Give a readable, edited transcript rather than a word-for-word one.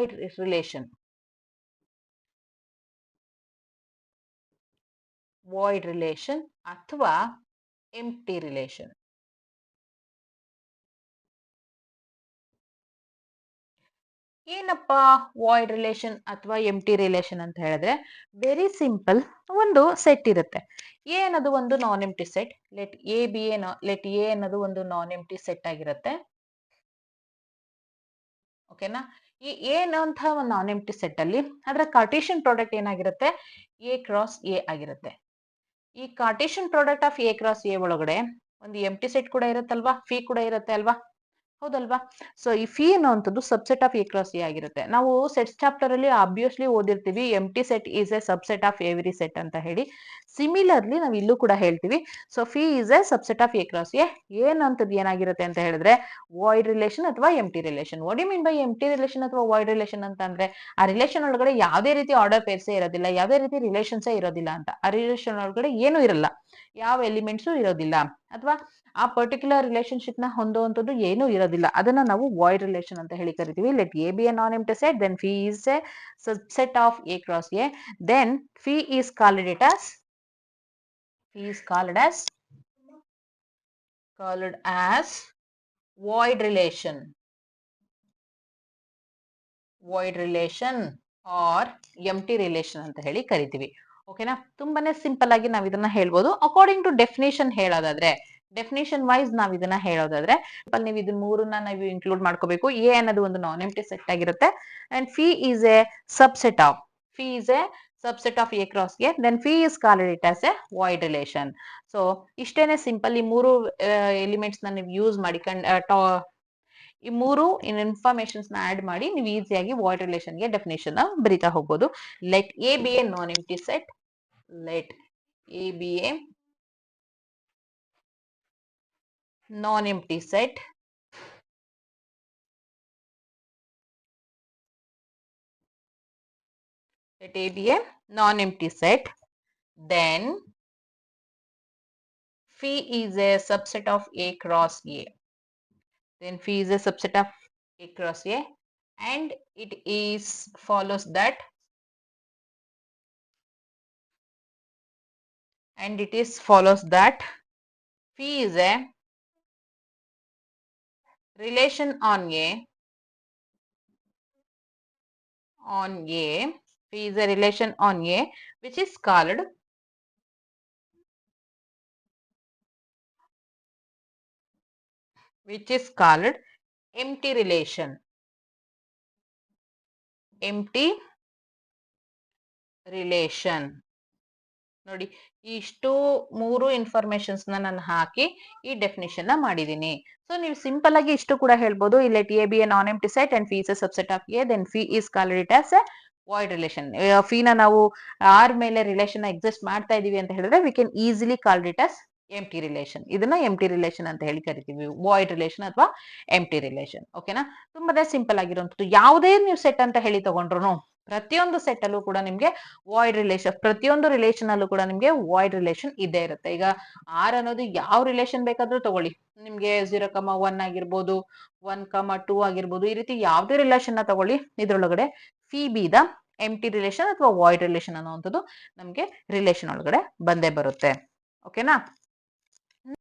Relation, void relation ಅಥವಾ empty relation. ಏನಪ್ಪ void relation ಅಥವಾ ಎಂಪ್ಟಿ ರಿಲೇಷನ್ ಅಂತ ಹೇಳಿದ್ರೆ ವೆರಿ ಸಿಂಪಲ್. ಒಂದು ಸೆಟ್ ಇರುತ್ತೆ, ಎ ಅನ್ನೋದು ಒಂದು non empty set. Let A B A let A ಅನ್ನೋದು ಒಂದು ನಾನ್ ಎಂಪ್ಟಿ ಸೆಟ್ ಆಗಿರುತ್ತೆ. ಓಕೆನಾ? ಈ ಎ ಅನ್ನೋಂತಹ ಒಂದು ನಾನ್ ಎಂಪ್ಟಿ ಸೆಟ್ ಅಲ್ಲಿ ಅದರ ಕಾರ್ಟೇಶಿಯನ್ ಪ್ರಾಡಕ್ಟ್ ಏನಾಗಿರುತ್ತೆ, ಎ ಕ್ರಾಸ್ ಎ ಆಗಿರುತ್ತೆ. ಈ Cartesian product of A cross A ಒಳಗಡೆ ಒಂದು ಎಂಪ್ಟಿ ಸೆಟ್ ಕೂಡ ಇರುತ್ತಲ್ವಾ, ಫಿ ಕೂಡ ಇರುತ್ತೆ ಅಲ್ವಾ, ಹೌದಲ್ವಾ? ಸೊ ಈ ಫಿ ಅನ್ನುವಂಥದ್ದು subset of A cross A ಆಗಿರುತ್ತೆ. ನಾವು ಸೆಟ್ಸ್ ಚಾಪ್ಟರ್ ಅಲ್ಲಿ ಆಬ್ವಿಯಸ್ಲಿ ಓದಿರ್ತೀವಿ empty set is a subset of every set ಅಂತ ಹೇಳಿ. ಸಿಮಿಲರ್ಲಿ ನಾವು ಇಲ್ಲೂ ಕೂಡ ಹೇಳ್ತೀವಿ. So phi is a subset of A cross A. ಏನಂತದ್ದು ಏನಾಗಿರುತ್ತೆ ಅಂತ ಹೇಳಿದ್ರೆ ವಾಯ್ಡ್ ರಿಲೇಷನ್ ಅಥವಾ empty relation. What you mean by empty relation ಅಥವಾ ವಾಯ್ಡ್ ರಿಲೇಷನ್ ಅಂತ ಅಂದ್ರೆ ಆ ರಿಲೇಷನ್ ಒಳಗಡೆ ಯಾವುದೇ ರೀತಿ ಆರ್ಡರ್ ಪೇರ್ಸೇ ಇರೋದಿಲ್ಲ, ಯಾವುದೇ ರೀತಿ ರಿಲೇಷನ್ಸೇ ಇರೋದಿಲ್ಲ ಅಂತ. ಆ ರಿಲೇಷನ್ ಒಳಗಡೆ ಏನೂ ಇರಲ್ಲ, ಯಾವ ಎಲಿಮೆಂಟ್ಸು ಇರೋದಿಲ್ಲ, ಅಥವಾ ಆ ಪರ್ಟಿಕ್ಯುಲರ್ ರಿಲೇಶನ್ಶಿಪ್ ನ ಹೊಂದುವಂತದ್ದು ಏನೂ ಇರೋದಿಲ್ಲ. ಅದನ್ನ ನಾವು ವಾಯ್ಡ್ ರಿಲೇಷನ್ ಅಂತ ಹೇಳಿ ಕರಿತೀವಿ. Let A B A non empty set, then phi is a subset of A cross A, then phi is called it as called as void relation or empty relation ಅಂತ ಹೇಳಿ ಕರಿತೀವಿ. ಓಕೆನಾ? ತುಂಬಾನೇ simple ಆಗಿ ನಾವ್ ಇದನ್ನ ಹೇಳ್ಬೋದು. ಅಕಾರ್ಡಿಂಗ್ ಟು ಡೆಫಿನೇಷನ್ ಹೇಳೋದಾದ್ರೆ, ಡೆಫಿನೇಷನ್ ವೈಸ್ ನಾವ್ ಇದನ್ನ ಹೇಳೋದಾದ್ರೆ ನೀವು ಇದನ್ನ ಮೂರನ್ನ ನಾವು ಇನ್ಕ್ಲೂಡ್ ಮಾಡ್ಕೋಬೇಕು. ಎ ಅನ್ನೋದು ಒಂದು ನಾನ್ ಎಂಪ್ಟಿ ಸೆಟ್ ಆಗಿರುತ್ತೆ and phi is a subset of A cross A, then phi is called it as a void relation. So ಇಷ್ಟೇನೆ ಸಿಂಪಲ್. ಈ ಮೂರು ಎಲಿಮೆಂಟ್ಸ್ ನ ನೀವು ಯೂಸ್ ಮಾಡಿ ಈ ಮೂರು ಇನ್ಫಾರ್ಮೇಶನ್ಸ್ ನ ಆಡ್ ಮಾಡಿ ನೀವು ಈಸಿಯಾಗಿ ವಾಯ್ಡ್ ರಿಲೇಷನ್ ಗೆ ಡೆಫಿನೇಷನ್ ಬರಿತಾ ಹೋಗ್ಬೋದು. Let A B A non empty set, let A be a non-empty set, let A be a non-empty set, then phi is a subset of A cross A, then phi is a subset of A cross A, and it follows that phi is a relation on A, phi is a relation on A which is called empty relation. ನೋಡಿ, ಇಷ್ಟು ಮೂರು informations ನಾನು ಹಾಕಿ ಈ definition ಮಾಡಿದೀನಿ. So ನೀವು simple ಆಗಿ ಇಷ್ಟು ಕೂಡ ಹೇಳ್ಬೋದು. Let A B A non empty set and phi is a subset of A, then phi is called it as a void relation. Phi ನ ನಾವು ಆರ್ ಮೇಲೆ ರಿಲೇಷನ್ ಎಕ್ಸಿಸ್ಟ್ ಮಾಡ್ತಾ ಇದೀವಿ ಅಂತ ಹೇಳಿದ್ರೆ we can easily called it as empty relation. ಇದನ್ನ empty relation ಅಂತ ಹೇಳಿ ಕರಿತೀವಿ, ವಾಯ್ಡ್ ರಿಲೇಷನ್ ಅಥವಾ ಎಂಪ್ಟಿ ರಿಲೇಷನ್. ಓಕೆನಾ? ತುಂಬಾನೇ ಸಿಂಪಲ್ ಆಗಿರುವಂತದ್ದು. ಯಾವುದೇ ನೀವು ಸೆಟ್ ಅಂತ ಹೇಳಿ ತಗೊಂಡ್ರು ಪ್ರತಿಯೊಂದು ಸೆಟ್ ಅಲ್ಲೂ ಕೂಡ ನಿಮ್ಗೆ ವಾಯ್ಡ್ ರಿಲೇಷನ್, ಪ್ರತಿಯೊಂದು ರಿಲೇಷನ್ ಅಲ್ಲೂ ಕೂಡ ನಿಮ್ಗೆ ವಾಯ್ಡ್ ರಿಲೇಷನ್ ಇದ್ದೇ ಇರುತ್ತೆ. ಈಗ ಆರ್ ಅನ್ನೋದು ಯಾವ ರಿಲೇಷನ್ ಬೇಕಾದ್ರೂ ತಗೊಳ್ಳಿ, ನಿಮ್ಗೆ 0,1 ಆಗಿರ್ಬೋದು, 1,2 ಆಗಿರ್ಬೋದು, ಈ ರೀತಿ ಯಾವ್ದೇ ರಿಲೇಷನ್ ನ ತಗೊಳ್ಳಿ, ಇದ್ರೊಳಗಡೆ ಫಿ ಬಿ ದ ಎಂಪ್ಟಿ ರಿಲೇಷನ್ ಅಥವಾ ವಾಯ್ಡ್ ರಿಲೇಷನ್ ಅನ್ನುವಂಥದ್ದು ನಮ್ಗೆ ರಿಲೇಷನ್ ಒಳಗಡೆ ಬಂದೇ ಬರುತ್ತೆ. ಓಕೆನಾ?